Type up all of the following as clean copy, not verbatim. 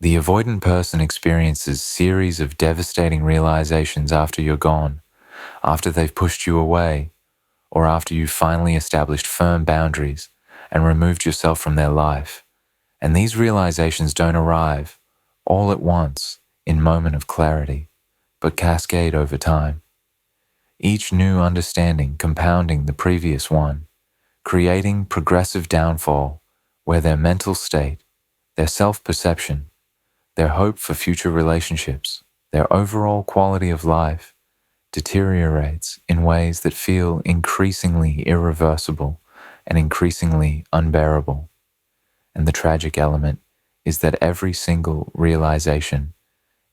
The avoidant person experiences series of devastating realizations after you're gone, after they've pushed you away, or after you've finally established firm boundaries and removed yourself from their life. And these realizations don't arrive all at once in moment of clarity, but cascade over time. Each new understanding compounding the previous one, creating progressive downfall where their mental state, their self-perception, their hope for future relationships, their overall quality of life deteriorates in ways that feel increasingly irreversible and increasingly unbearable. And the tragic element is that every single realization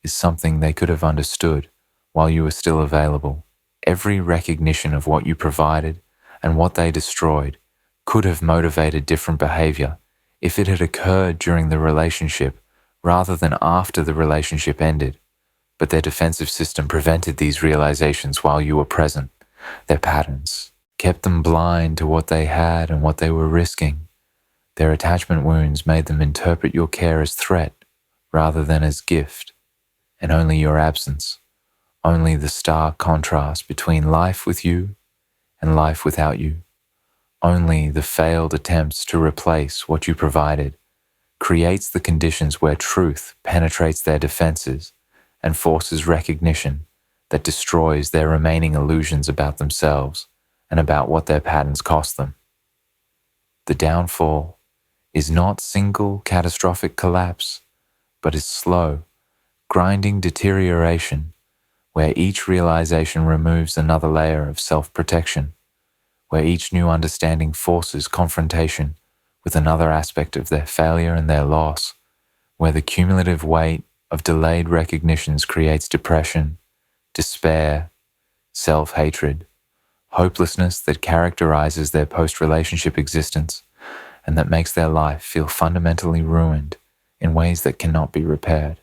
is something they could have understood while you were still available. Every recognition of what you provided and what they destroyed could have motivated different behavior if it had occurred during the relationship rather than after the relationship ended. But their defensive system prevented these realizations while you were present. Their patterns kept them blind to what they had and what they were risking. Their attachment wounds made them interpret your care as threat rather than as gift. And only your absence, only the stark contrast between life with you and life without you, only the failed attempts to replace what you provided, creates the conditions where truth penetrates their defenses and forces recognition that destroys their remaining illusions about themselves and about what their patterns cost them. The downfall is not single catastrophic collapse, but is slow, grinding deterioration where each realization removes another layer of self-protection, where each new understanding forces confrontation with another aspect of their failure and their loss, where the cumulative weight of delayed recognitions creates depression, despair, self-hatred, hopelessness that characterizes their post-relationship existence and that makes their life feel fundamentally ruined in ways that cannot be repaired.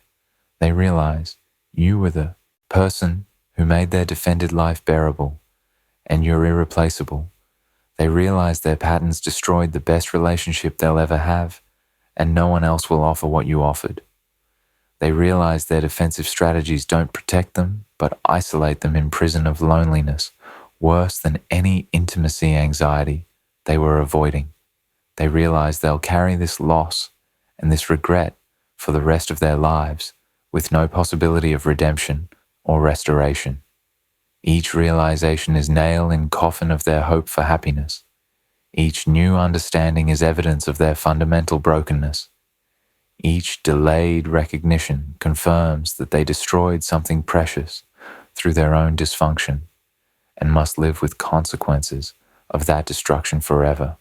They realize you were the person who made their defended life bearable, and you're irreplaceable. They realize their patterns destroyed the best relationship they'll ever have, and no one else will offer what you offered. They realize their defensive strategies don't protect them, but isolate them in prison of loneliness, worse than any intimacy anxiety they were avoiding. They realize they'll carry this loss and this regret for the rest of their lives, with no possibility of redemption or restoration. Each realization is nail in coffin of their hope for happiness. Each new understanding is evidence of their fundamental brokenness. Each delayed recognition confirms that they destroyed something precious through their own dysfunction and must live with consequences of that destruction forever.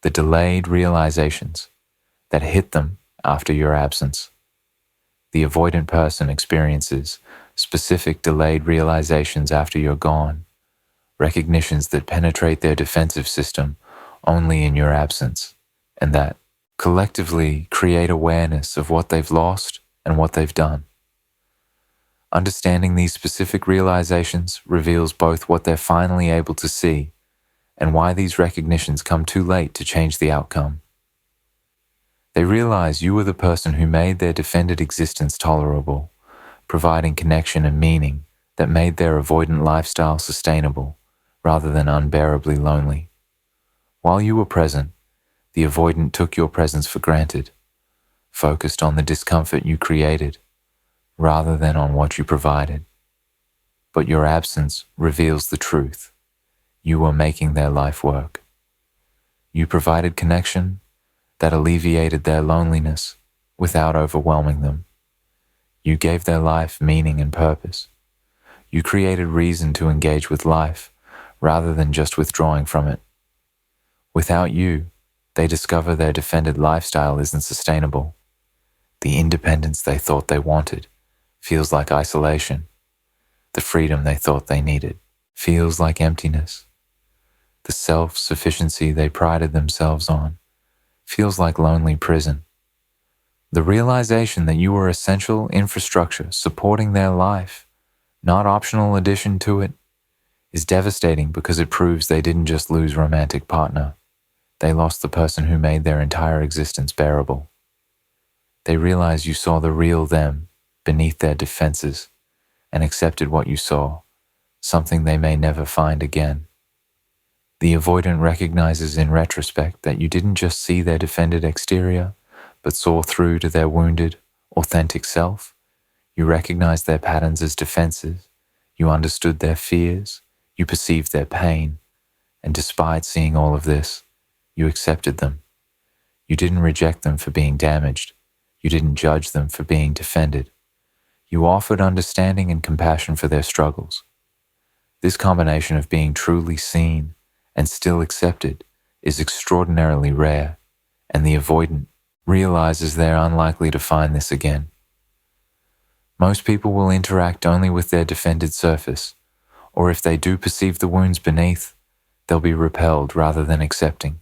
The delayed realizations that hit them after your absence. The avoidant person experiences specific delayed realizations after you're gone, recognitions that penetrate their defensive system only in your absence, and that collectively create awareness of what they've lost and what they've done. Understanding these specific realizations reveals both what they're finally able to see and why these recognitions come too late to change the outcome. They realize you were the person who made their defended existence tolerable, providing connection and meaning that made their avoidant lifestyle sustainable rather than unbearably lonely. While you were present, the avoidant took your presence for granted, focused on the discomfort you created rather than on what you provided. But your absence reveals the truth. You were making their life work. You provided connection that alleviated their loneliness without overwhelming them. You gave their life meaning and purpose. You created reason to engage with life rather than just withdrawing from it. Without you, they discover their defended lifestyle isn't sustainable. The independence they thought they wanted feels like isolation. The freedom they thought they needed feels like emptiness. The self-sufficiency they prided themselves on feels like lonely prison. The realization that you were essential infrastructure supporting their life, not optional addition to it, is devastating because it proves they didn't just lose romantic partner. They lost the person who made their entire existence bearable. They realize you saw the real them beneath their defenses and accepted what you saw, something they may never find again. The avoidant recognizes in retrospect that you didn't just see their defended exterior, but saw through to their wounded, authentic self. You recognized their patterns as defenses. You understood their fears. You perceived their pain. And despite seeing all of this, you accepted them. You didn't reject them for being damaged. You didn't judge them for being defended. You offered understanding and compassion for their struggles. This combination of being truly seen and still accepted is extraordinarily rare, and the avoidant realizes they're unlikely to find this again. Most people will interact only with their defended surface, or if they do perceive the wounds beneath, they'll be repelled rather than accepting.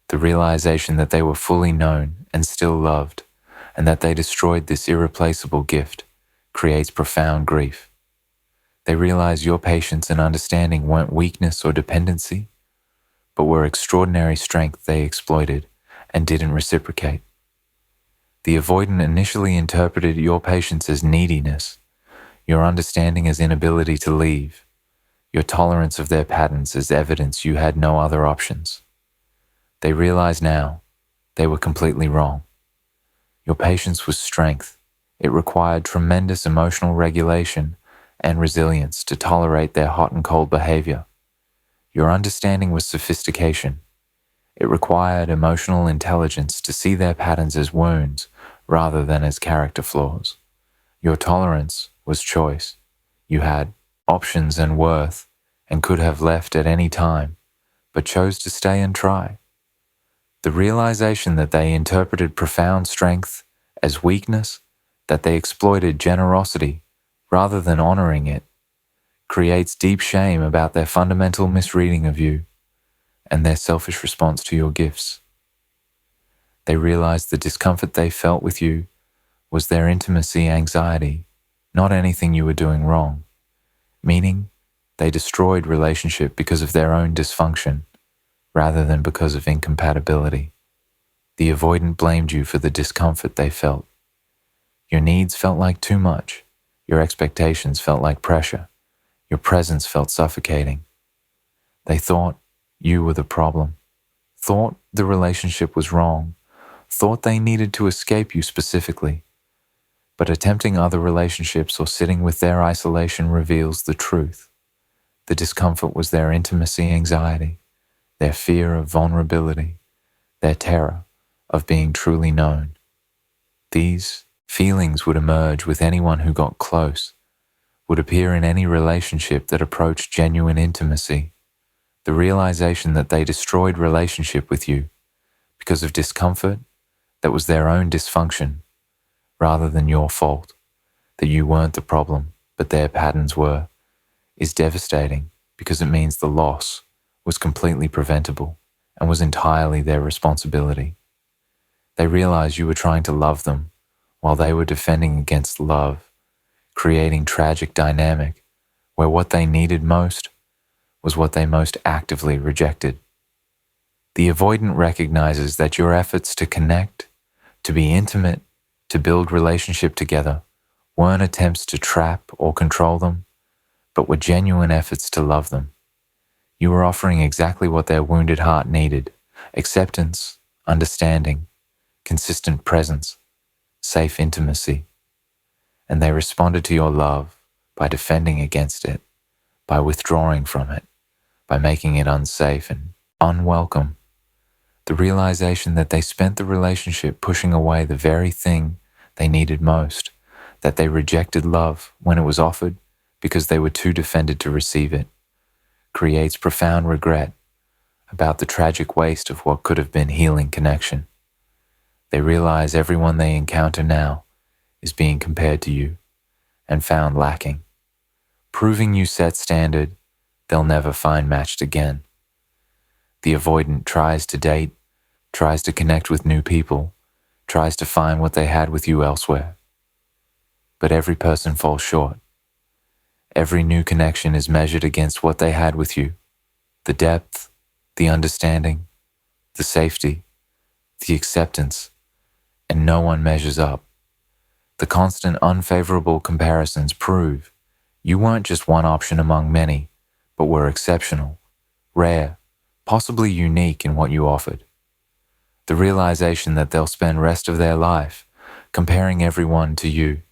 The realization that they were fully known and still loved, and that they destroyed this irreplaceable gift, creates profound grief. They realize your patience and understanding weren't weakness or dependency, but were extraordinary strength they exploited and didn't reciprocate. The avoidant initially interpreted your patience as neediness, your understanding as inability to leave, your tolerance of their patterns as evidence you had no other options. They realize now they were completely wrong. Your patience was strength. It required tremendous emotional regulation and resilience to tolerate their hot and cold behavior. Your understanding was sophistication. It required emotional intelligence to see their patterns as wounds rather than as character flaws. Your tolerance was choice. You had options and worth and could have left at any time, but chose to stay and try. The realization that they interpreted profound strength as weakness, that they exploited generosity rather than honoring it, creates deep shame about their fundamental misreading of you and their selfish response to your gifts. They realized the discomfort they felt with you was their intimacy anxiety, not anything you were doing wrong, meaning they destroyed relationship because of their own dysfunction rather than because of incompatibility. The avoidant blamed you for the discomfort they felt. Your needs felt like too much. Your expectations felt like pressure. Your presence felt suffocating. They thought you were the problem, thought the relationship was wrong, thought they needed to escape you specifically. But attempting other relationships or sitting with their isolation reveals the truth. The discomfort was their intimacy anxiety, their fear of vulnerability, their terror of being truly known. These feelings would emerge with anyone who got close, would appear in any relationship that approached genuine intimacy. The realization that they destroyed relationship with you because of discomfort that was their own dysfunction rather than your fault, that you weren't the problem but their patterns were, is devastating because it means the loss was completely preventable and was entirely their responsibility. They realized you were trying to love them while they were defending against love, creating tragic dynamic where what they needed most was what they most actively rejected. The avoidant recognizes that your efforts to connect, to be intimate, to build relationship together weren't attempts to trap or control them, but were genuine efforts to love them. You were offering exactly what their wounded heart needed: acceptance, understanding, consistent presence, safe intimacy. And they responded to your love by defending against it, by withdrawing from it, by making it unsafe and unwelcome. The realization that they spent the relationship pushing away the very thing they needed most, that they rejected love when it was offered because they were too defended to receive it, creates profound regret about the tragic waste of what could have been healing connection. They realize everyone they encounter now is being compared to you and found lacking, proving you set standard they'll never find matched again. The avoidant tries to date, tries to connect with new people, tries to find what they had with you elsewhere. But every person falls short. Every new connection is measured against what they had with you: the depth, the understanding, the safety, the acceptance, and no one measures up. The constant unfavorable comparisons prove you weren't just one option among many, but were exceptional, rare, possibly unique in what you offered. The realization that they'll spend rest of their life comparing everyone to you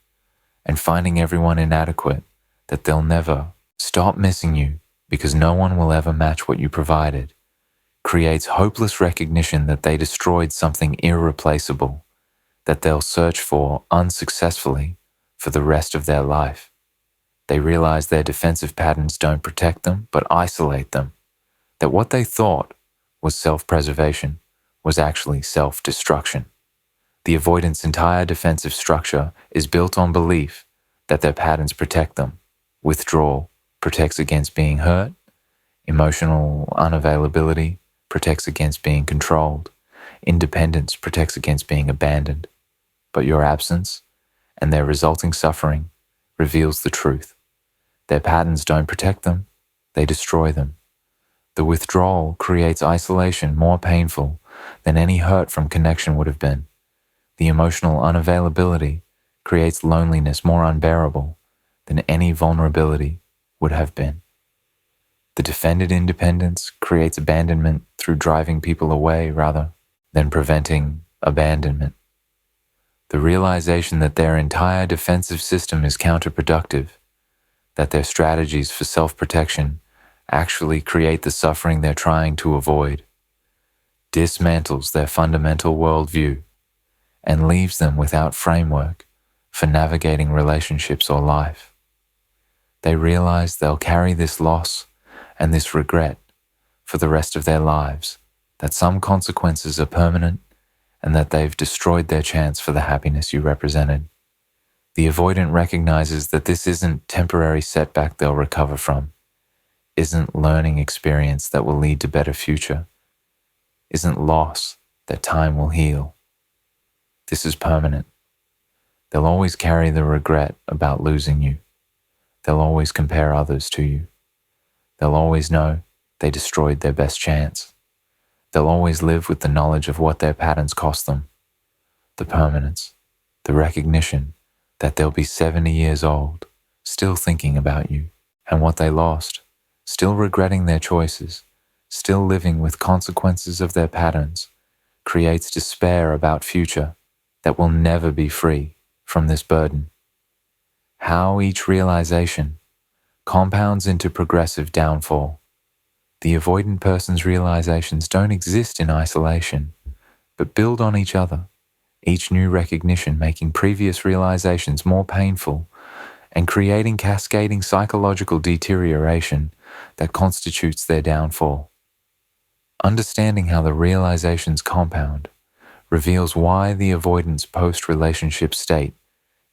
and finding everyone inadequate, that they'll never stop missing you because no one will ever match what you provided, creates hopeless recognition that they destroyed something irreplaceable that they'll search for unsuccessfully for the rest of their life. They realize their defensive patterns don't protect them, but isolate them, that what they thought was self-preservation was actually self-destruction. The avoidant's entire defensive structure is built on belief that their patterns protect them. Withdrawal protects against being hurt. Emotional unavailability protects against being controlled. Independence protects against being abandoned. But your absence and their resulting suffering reveals the truth. Their patterns don't protect them, they destroy them. The withdrawal creates isolation more painful than any hurt from connection would have been. The emotional unavailability creates loneliness more unbearable than any vulnerability would have been. The defended independence creates abandonment through driving people away rather than preventing abandonment. The realization that their entire defensive system is counterproductive, that their strategies for self-protection actually create the suffering they're trying to avoid, dismantles their fundamental worldview and leaves them without framework for navigating relationships or life. They realize they'll carry this loss and this regret for the rest of their lives, that some consequences are permanent and that they've destroyed their chance for the happiness you represented. The avoidant recognizes that this isn't temporary setback they'll recover from, isn't learning experience that will lead to better future, isn't loss that time will heal. This is permanent. They'll always carry the regret about losing you. They'll always compare others to you. They'll always know they destroyed their best chance. They'll always live with the knowledge of what their patterns cost them. The permanence, the recognition that they'll be 70 years old, still thinking about you and what they lost, still regretting their choices, still living with consequences of their patterns, creates despair about future that will never be free from this burden. How each realization compounds into progressive downfall. The avoidant person's realizations don't exist in isolation, but build on each other, each new recognition making previous realizations more painful and creating cascading psychological deterioration that constitutes their downfall. Understanding how the realizations compound reveals why the avoidant's post-relationship state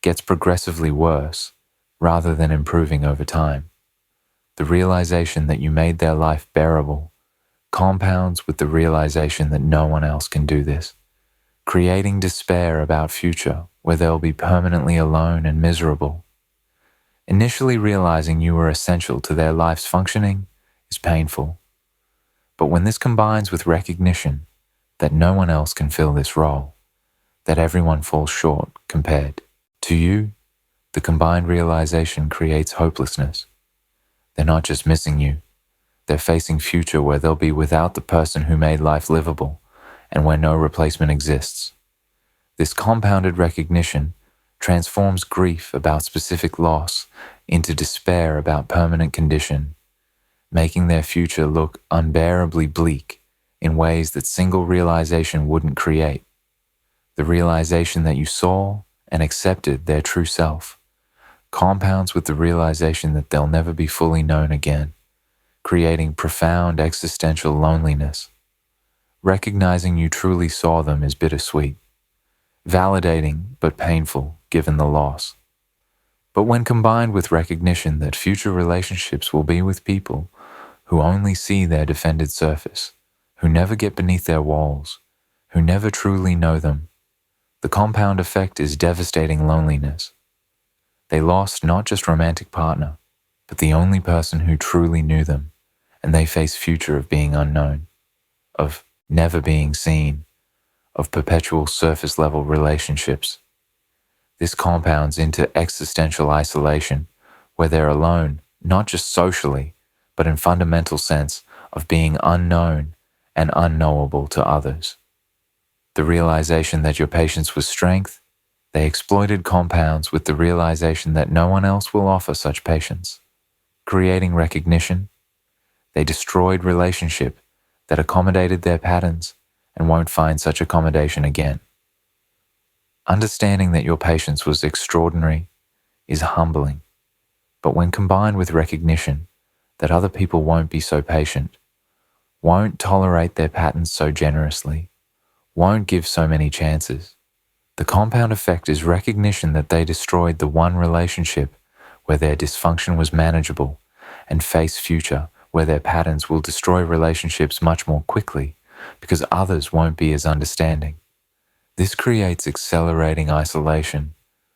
gets progressively worse rather than improving over time. The realization that you made their life bearable compounds with the realization that no one else can do this, creating despair about future where they'll be permanently alone and miserable. Initially realizing you were essential to their life's functioning is painful. But when this combines with recognition that no one else can fill this role, that everyone falls short compared to you, the combined realization creates hopelessness. They're not just missing you, they're facing future where they'll be without the person who made life livable and where no replacement exists. This compounded recognition transforms grief about specific loss into despair about permanent condition, making their future look unbearably bleak in ways that single realization wouldn't create. The realization that you saw and accepted their true self compounds with the realization that they'll never be fully known again, creating profound existential loneliness. Recognizing you truly saw them is bittersweet, validating but painful given the loss. But when combined with recognition that future relationships will be with people who only see their defended surface, who never get beneath their walls, who never truly know them, the compound effect is devastating loneliness. They lost not just romantic partner, but the only person who truly knew them, and they face future of being unknown, of never being seen, of perpetual surface-level relationships. This compounds into existential isolation, where they're alone, not just socially, but in fundamental sense of being unknown and unknowable to others. The realization that your patience was strength, they exploited compounds with the realization that no one else will offer such patience. Creating recognition, they destroyed relationship that accommodated their patterns and won't find such accommodation again. Understanding that your patience was extraordinary is humbling, but when combined with recognition that other people won't be so patient, won't tolerate their patterns so generously, won't give so many chances, the compound effect is recognition that they destroyed the one relationship where their dysfunction was manageable and face future where their patterns will destroy relationships much more quickly because others won't be as understanding. This creates accelerating isolation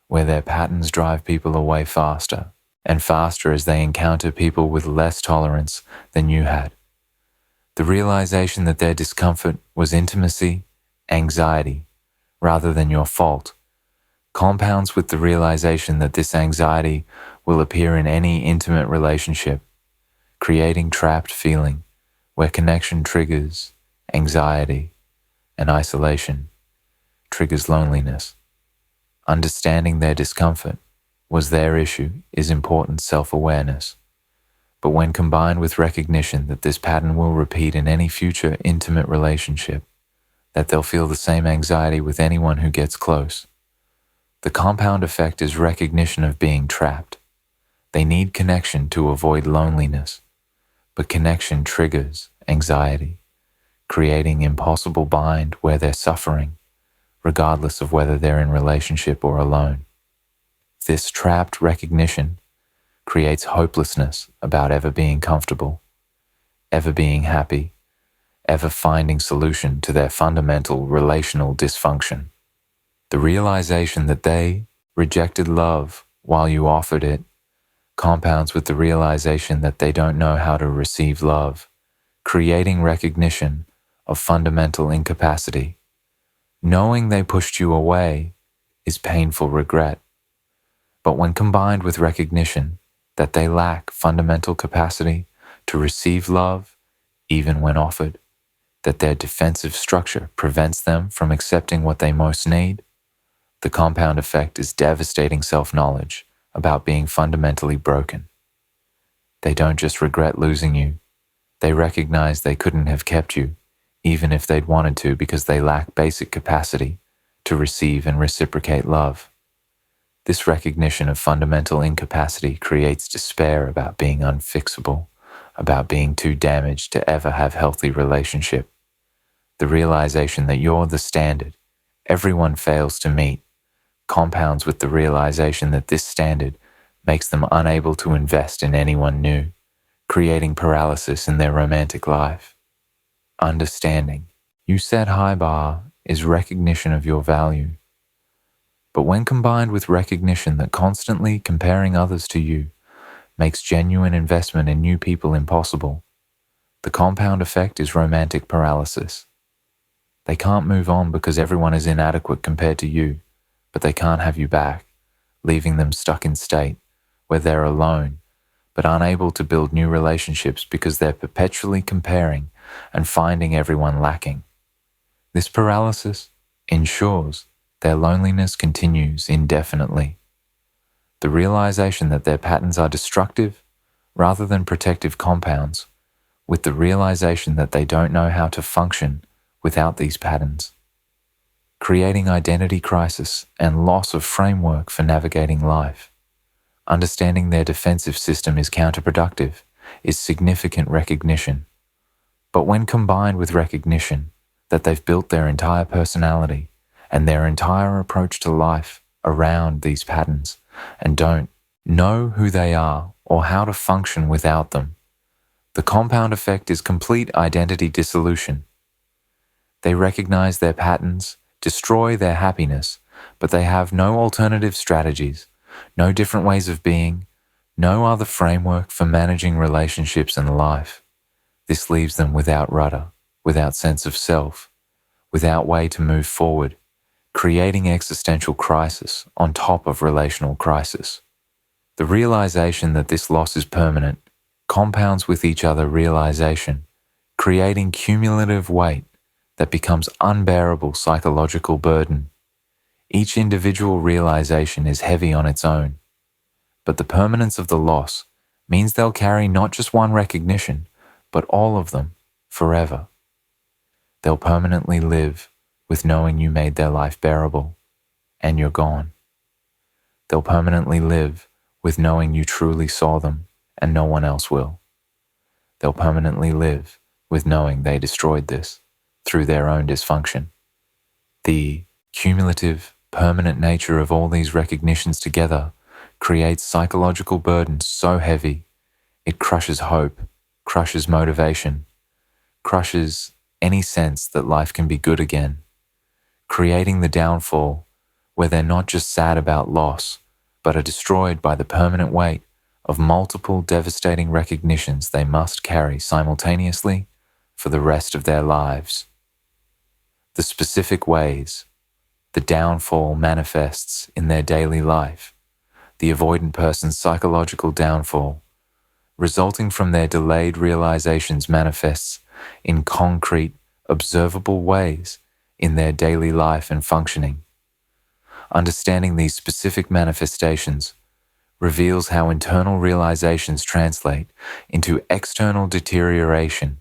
where their patterns drive people away faster and faster as they encounter people with less tolerance than you had. The realization that their discomfort was intimacy, anxiety, rather than your fault, compounds with the realization that this anxiety will appear in any intimate relationship, creating trapped feeling where connection triggers anxiety and isolation triggers loneliness. Understanding their discomfort was their issue is important self-awareness. But when combined with recognition that this pattern will repeat in any future intimate relationship, that they'll feel the same anxiety with anyone who gets close, the compound effect is recognition of being trapped. They need connection to avoid loneliness, but connection triggers anxiety, creating impossible bind where they're suffering, regardless of whether they're in relationship or alone. This trapped recognition creates hopelessness about ever being comfortable, ever being happy, ever finding solution to their fundamental relational dysfunction. The realization that they rejected love while you offered it compounds with the realization that they don't know how to receive love, creating recognition of fundamental incapacity. Knowing they pushed you away is painful regret. But when combined with recognition that they lack fundamental capacity to receive love, even when offered, that their defensive structure prevents them from accepting what they most need, the compound effect is devastating self-knowledge about being fundamentally broken. They don't just regret losing you, they recognize they couldn't have kept you, even if they'd wanted to, because they lack basic capacity to receive and reciprocate love. This recognition of fundamental incapacity creates despair about being unfixable, about being too damaged to ever have healthy relationship. The realization that you're the standard everyone fails to meet compounds with the realization that this standard makes them unable to invest in anyone new, creating paralysis in their romantic life. Understanding you set high bar is recognition of your value. But when combined with recognition that constantly comparing others to you makes genuine investment in new people impossible, the compound effect is romantic paralysis. They can't move on because everyone is inadequate compared to you, but they can't have you back, leaving them stuck in state where they're alone, but unable to build new relationships because they're perpetually comparing and finding everyone lacking. This paralysis ensures their loneliness continues indefinitely. The realization that their patterns are destructive rather than protective compounds, with the realization that they don't know how to function without these patterns, creating identity crisis and loss of framework for navigating life. Understanding their defensive system is counterproductive is significant recognition. But when combined with recognition that they've built their entire personality and their entire approach to life around these patterns and don't know who they are or how to function without them, the compound effect is complete identity dissolution. They recognize their patterns, destroy their happiness, but they have no alternative strategies, no different ways of being, no other framework for managing relationships and life. This leaves them without rudder, without sense of self, without way to move forward, creating existential crisis on top of relational crisis. The realization that this loss is permanent compounds with each other realization, creating cumulative weight that becomes unbearable psychological burden. Each individual realization is heavy on its own, but the permanence of the loss means they'll carry not just one recognition, but all of them forever. They'll permanently live with knowing you made their life bearable and you're gone. They'll permanently live with knowing you truly saw them and no one else will. They'll permanently live with knowing they destroyed this through their own dysfunction. The cumulative, permanent nature of all these recognitions together creates psychological burden so heavy it crushes hope, crushes motivation, crushes any sense that life can be good again, creating the downfall where they're not just sad about loss, but are destroyed by the permanent weight of multiple devastating recognitions they must carry simultaneously for the rest of their lives. The specific ways the downfall manifests in their daily life, the avoidant person's psychological downfall, resulting from their delayed realizations manifests in concrete, observable ways in their daily life and functioning. Understanding these specific manifestations reveals how internal realizations translate into external deterioration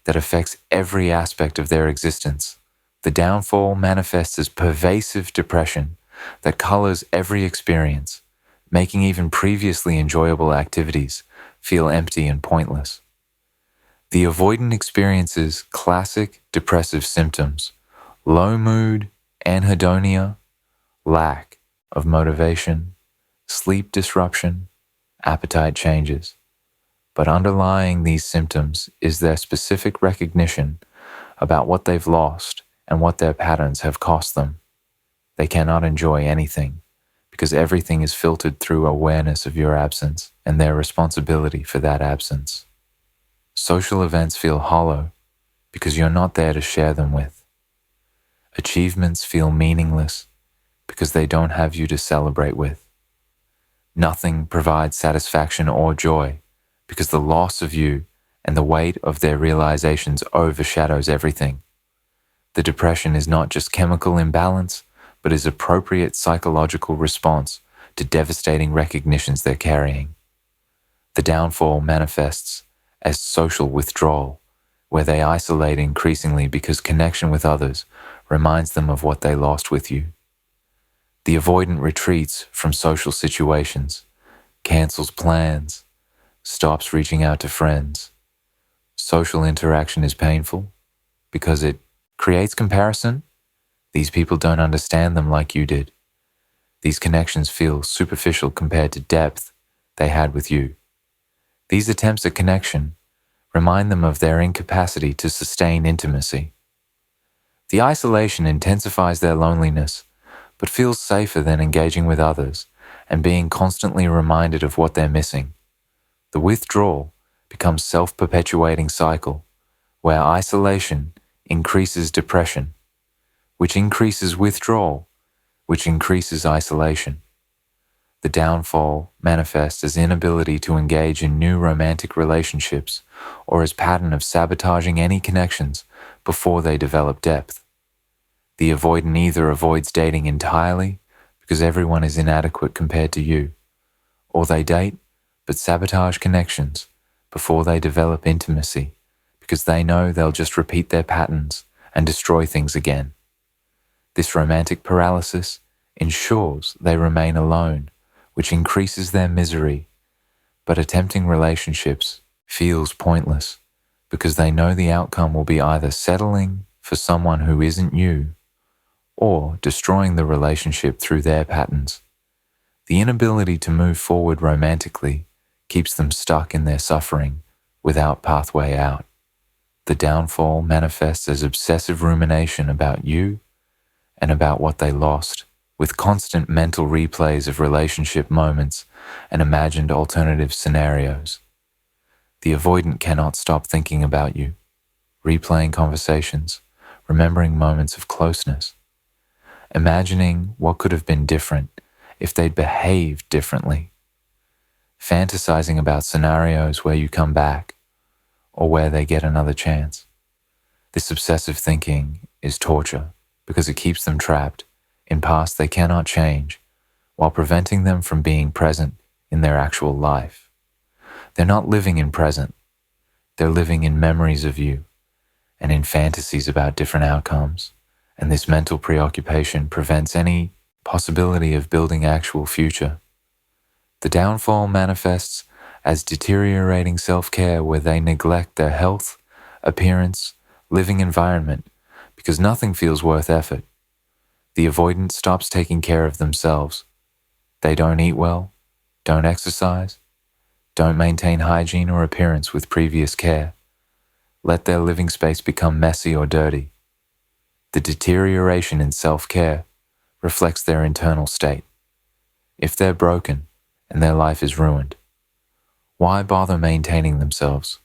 that affects every aspect of their existence. The downfall manifests as pervasive depression that colors every experience, making even previously enjoyable activities feel empty and pointless. The avoidant experiences classic depressive symptoms: low mood, anhedonia, lack of motivation, sleep disruption, appetite changes. But underlying these symptoms is their specific recognition about what they've lost and what their patterns have cost them. They cannot enjoy anything because everything is filtered through awareness of your absence and their responsibility for that absence. Social events feel hollow because you're not there to share them with. Achievements feel meaningless because they don't have you to celebrate with. Nothing provides satisfaction or joy because the loss of you and the weight of their realizations overshadows everything. The depression is not just chemical imbalance, but is appropriate psychological response to devastating recognitions they're carrying. The downfall manifests as social withdrawal, where they isolate increasingly because connection with others reminds them of what they lost with you. The avoidant retreats from social situations, cancels plans, stops reaching out to friends. Social interaction is painful because it creates comparison. These people don't understand them like you did. These connections feel superficial compared to depth they had with you. These attempts at connection remind them of their incapacity to sustain intimacy. The isolation intensifies their loneliness, but feels safer than engaging with others and being constantly reminded of what they're missing. The withdrawal becomes a self-perpetuating cycle where isolation increases depression, which increases withdrawal, which increases isolation. The downfall manifests as inability to engage in new romantic relationships or as pattern of sabotaging any connections before they develop depth. The avoidant either avoids dating entirely because everyone is inadequate compared to you, or they date but sabotage connections before they develop intimacy because they know they'll just repeat their patterns and destroy things again. This romantic paralysis ensures they remain alone, which increases their misery, but attempting relationships feels pointless because they know the outcome will be either settling for someone who isn't you or destroying the relationship through their patterns. The inability to move forward romantically keeps them stuck in their suffering without pathway out. The downfall manifests as obsessive rumination about you and about what they lost, with constant mental replays of relationship moments and imagined alternative scenarios. The avoidant cannot stop thinking about you, replaying conversations, remembering moments of closeness, imagining what could have been different if they'd behaved differently, fantasizing about scenarios where you come back or where they get another chance. This obsessive thinking is torture because it keeps them trapped in pasts they cannot change while preventing them from being present in their actual life. They're not living in present, they're living in memories of you and in fantasies about different outcomes, and this mental preoccupation prevents any possibility of building actual future. The downfall manifests as deteriorating self-care where they neglect their health, appearance, living environment because nothing feels worth effort. The avoidant stops taking care of themselves. They don't eat well, don't exercise, don't maintain hygiene or appearance with previous care. Let their living space become messy or dirty. The deterioration in self-care reflects their internal state. If they're broken and their life is ruined, why bother maintaining themselves?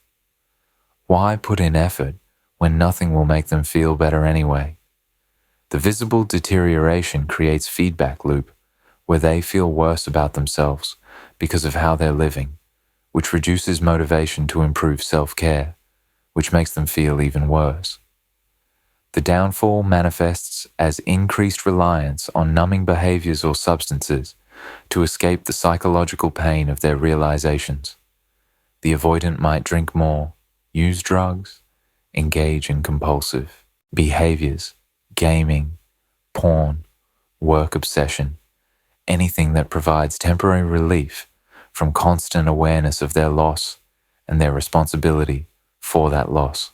Why put in effort when nothing will make them feel better anyway? The visible deterioration creates feedback loop where they feel worse about themselves because of how they're living, which reduces motivation to improve self-care, which makes them feel even worse. The downfall manifests as increased reliance on numbing behaviors or substances to escape the psychological pain of their realizations. The avoidant might drink more, use drugs, engage in compulsive behaviors, gaming, porn, work obsession, anything that provides temporary relief from constant awareness of their loss and their responsibility for that loss.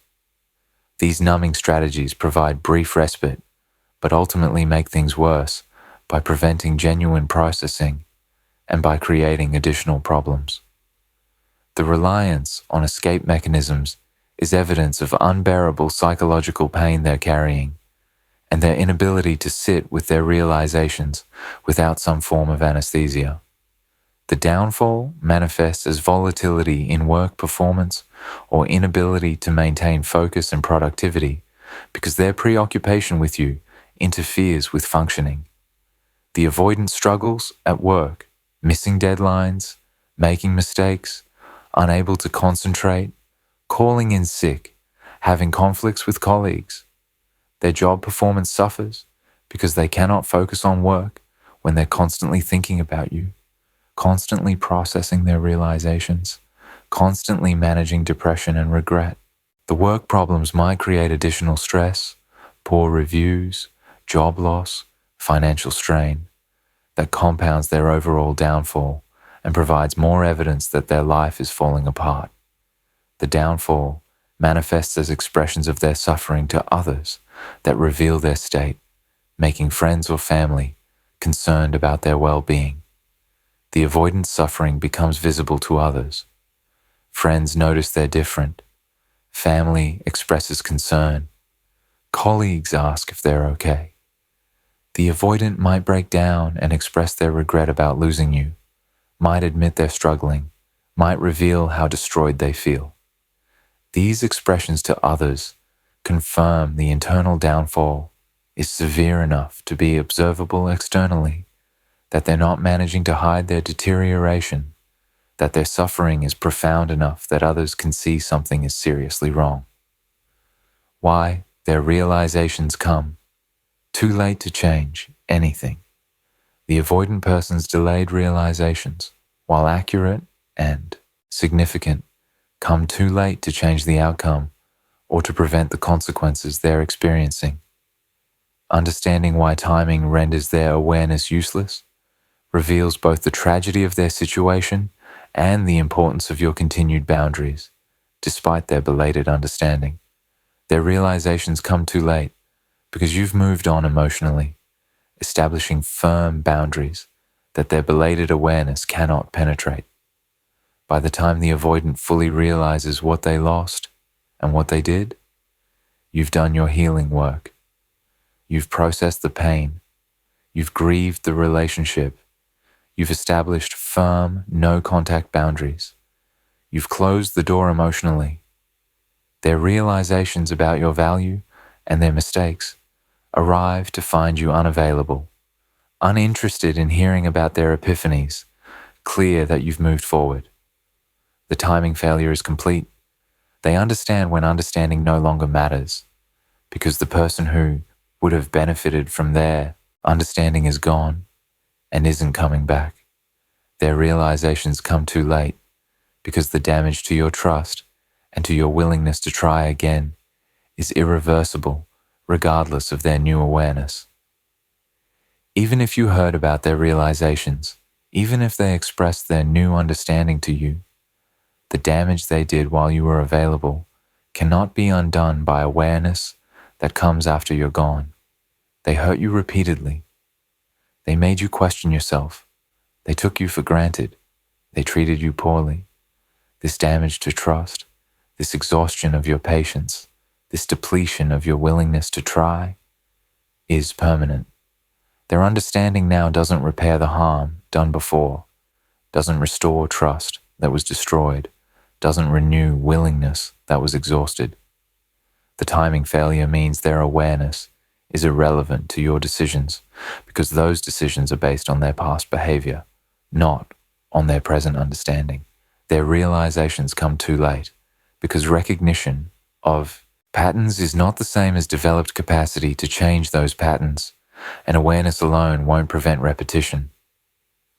These numbing strategies provide brief respite, but ultimately make things worse by preventing genuine processing and by creating additional problems. The reliance on escape mechanisms is evidence of unbearable psychological pain they're carrying, and their inability to sit with their realizations without some form of anesthesia. The downfall manifests as volatility in work performance or inability to maintain focus and productivity because their preoccupation with you interferes with functioning. The avoidant struggles at work, missing deadlines, making mistakes, unable to concentrate, calling in sick, having conflicts with colleagues. Their job performance suffers because they cannot focus on work when they're constantly thinking about you, constantly processing their realizations, constantly managing depression and regret. The work problems might create additional stress, poor reviews, job loss, financial strain that compounds their overall downfall and provides more evidence that their life is falling apart. The downfall manifests as expressions of their suffering to others that reveal their state, making friends or family concerned about their well-being. The avoidant suffering becomes visible to others. Friends notice they're different. Family expresses concern. Colleagues ask if they're okay. The avoidant might break down and express their regret about losing you, might admit they're struggling, might reveal how destroyed they feel. These expressions to others confirm the internal downfall is severe enough to be observable externally, that they're not managing to hide their deterioration, that their suffering is profound enough that others can see something is seriously wrong. Why their realizations come too late to change anything. The avoidant person's delayed realizations, while accurate and significant, come too late to change the outcome or to prevent the consequences they're experiencing. Understanding why timing renders their awareness useless reveals both the tragedy of their situation and the importance of your continued boundaries, despite their belated understanding. Their realizations come too late because you've moved on emotionally, establishing firm boundaries that their belated awareness cannot penetrate. By the time the avoidant fully realizes what they lost and what they did, you've done your healing work. You've processed the pain. You've grieved the relationship. You've established firm, no-contact boundaries. You've closed the door emotionally. Their realizations about your value and their mistakes arrive to find you unavailable, uninterested in hearing about their epiphanies, clear that you've moved forward. The timing failure is complete. They understand when understanding no longer matters, because the person who would have benefited from their understanding is gone and isn't coming back. Their realizations come too late, because the damage to your trust and to your willingness to try again is irreversible, regardless of their new awareness. Even if you heard about their realizations, even if they expressed their new understanding to you, the damage they did while you were available cannot be undone by awareness that comes after you're gone. They hurt you repeatedly. They made you question yourself. They took you for granted. They treated you poorly. This damage to trust, this exhaustion of your patience, this depletion of your willingness to try is permanent. Their understanding now doesn't repair the harm done before, doesn't restore trust that was destroyed, doesn't renew willingness that was exhausted. The timing failure means their awareness is irrelevant to your decisions because those decisions are based on their past behavior, not on their present understanding. Their realizations come too late because recognition of patterns is not the same as developed capacity to change those patterns, and awareness alone won't prevent repetition.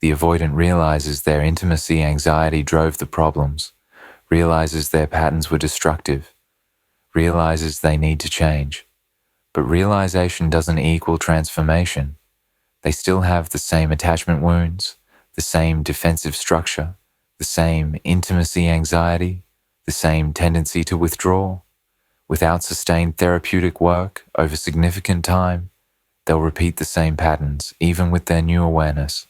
The avoidant realizes their intimacy anxiety drove the problems, realizes their patterns were destructive, realizes they need to change. But realization doesn't equal transformation. They still have the same attachment wounds, the same defensive structure, the same intimacy anxiety, the same tendency to withdraw. Without sustained therapeutic work over significant time, they'll repeat the same patterns, even with their new awareness.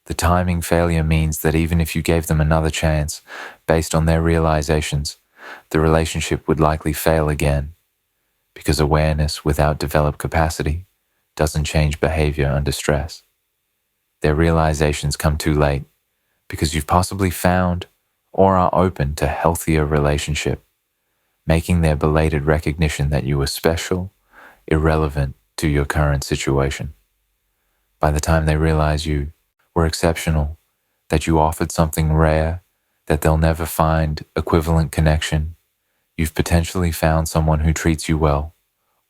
The timing failure means that even if you gave them another chance, based on their realizations, the relationship would likely fail again, because awareness without developed capacity doesn't change behavior under stress. Their realizations come too late, because you've possibly found or are open to healthier relationship, making their belated recognition that you were special irrelevant to your current situation. By the time they realize you were exceptional, that you offered something rare, that they'll never find equivalent connection, you've potentially found someone who treats you well,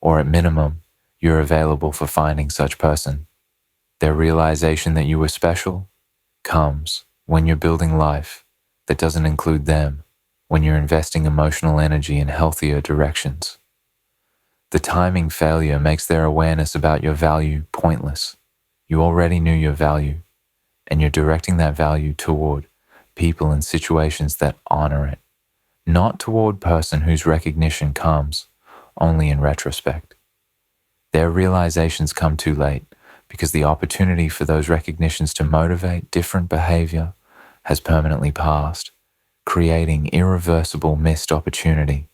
or at minimum, you're available for finding such person. Their realization that you were special comes when you're building life that doesn't include them, when you're investing emotional energy in healthier directions. The timing failure makes their awareness about your value pointless. You already knew your value, and you're directing that value toward people and situations that honor it, not toward person whose recognition comes only in retrospect. Their realizations come too late because the opportunity for those recognitions to motivate different behavior has permanently passed, creating irreversible missed opportunity.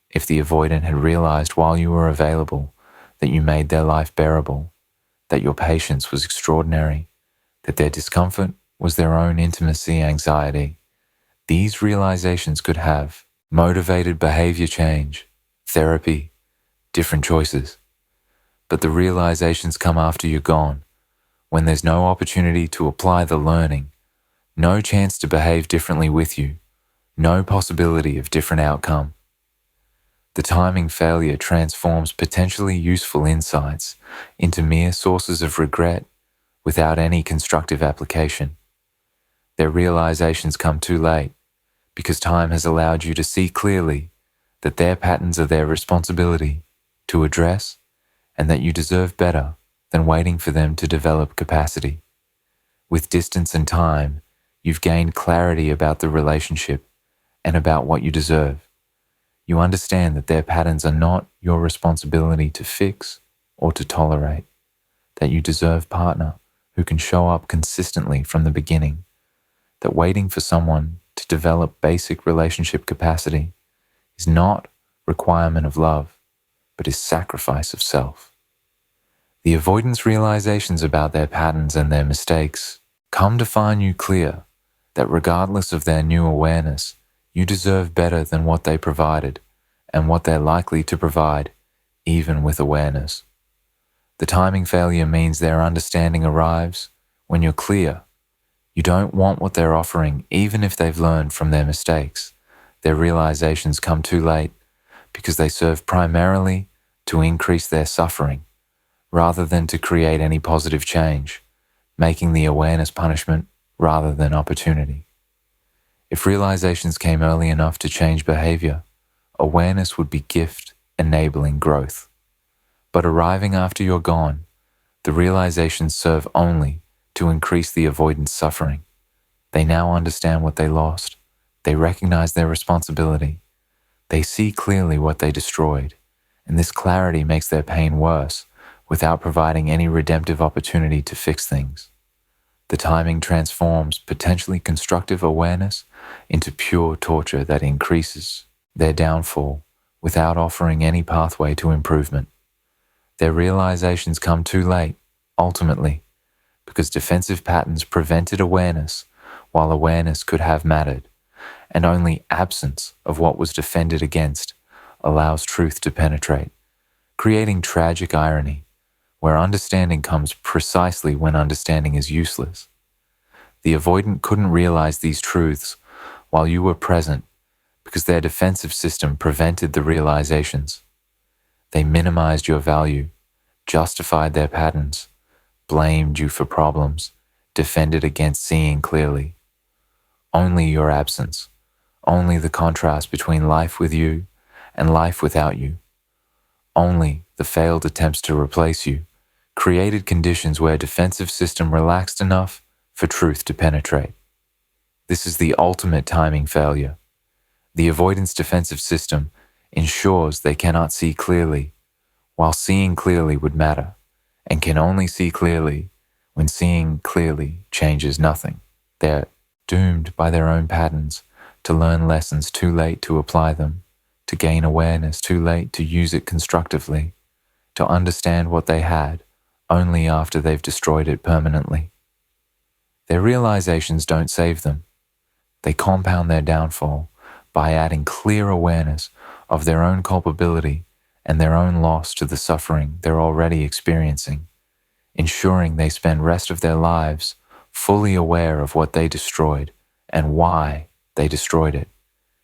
If the avoidant had realized while you were available that you made their life bearable, that your patience was extraordinary, that their discomfort was their own intimacy anxiety, these realizations could have motivated behavior change, therapy, different choices. But the realizations come after you're gone, when there's no opportunity to apply the learning, no chance to behave differently with you, no possibility of different outcome. The timing failure transforms potentially useful insights into mere sources of regret without any constructive application. Their realizations come too late because time has allowed you to see clearly that their patterns are their responsibility to address and that you deserve better than waiting for them to develop capacity. With distance and time, you've gained clarity about the relationship and about what you deserve. You understand that their patterns are not your responsibility to fix or to tolerate, that you deserve a partner who can show up consistently from the beginning, that waiting for someone to develop basic relationship capacity is not requirement of love, but is sacrifice of self. The avoidance realizations about their patterns and their mistakes come to find you clear that regardless of their new awareness, you deserve better than what they provided and what they're likely to provide even with awareness. The timing failure means their understanding arrives when you're clear. You don't want what they're offering, even if they've learned from their mistakes. Their realizations come too late because they serve primarily to increase their suffering rather than to create any positive change, making the awareness punishment rather than opportunity. If realizations came early enough to change behavior, awareness would be gift enabling growth. But arriving after you're gone, the realizations serve only to increase the avoidant suffering. They now understand what they lost. They recognize their responsibility. They see clearly what they destroyed, and this clarity makes their pain worse without providing any redemptive opportunity to fix things. The timing transforms potentially constructive awareness into pure torture that increases their downfall without offering any pathway to improvement. Their realizations come too late, ultimately, because defensive patterns prevented awareness while awareness could have mattered, and only absence of what was defended against allows truth to penetrate, creating tragic irony, where understanding comes precisely when understanding is useless. The avoidant couldn't realize these truths while you were present because their defensive system prevented the realizations. They minimized your value, justified their patterns, blamed you for problems, defended against seeing clearly. Only your absence, only the contrast between life with you and life without you, only the failed attempts to replace you, created conditions where defensive system relaxed enough for truth to penetrate. This is the ultimate timing failure. The avoidance defensive system ensures they cannot see clearly, while seeing clearly would matter, and can only see clearly when seeing clearly changes nothing. They're doomed by their own patterns to learn lessons too late to apply them, to gain awareness too late to use it constructively, to understand what they had only after they've destroyed it permanently. Their realizations don't save them. They compound their downfall by adding clear awareness of their own culpability and their own loss to the suffering they're already experiencing, ensuring they spend rest of their lives fully aware of what they destroyed and why they destroyed it,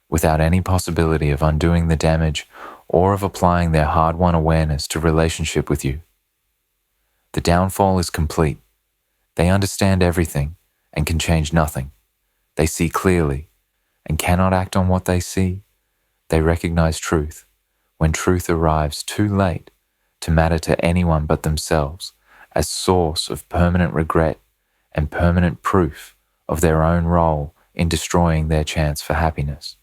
without any possibility of undoing the damage or of applying their hard-won awareness to relationship with you. The downfall is complete. They understand everything and can change nothing. They see clearly and cannot act on what they see. They recognize truth when truth arrives too late to matter to anyone but themselves as source of permanent regret and permanent proof of their own role in destroying their chance for happiness.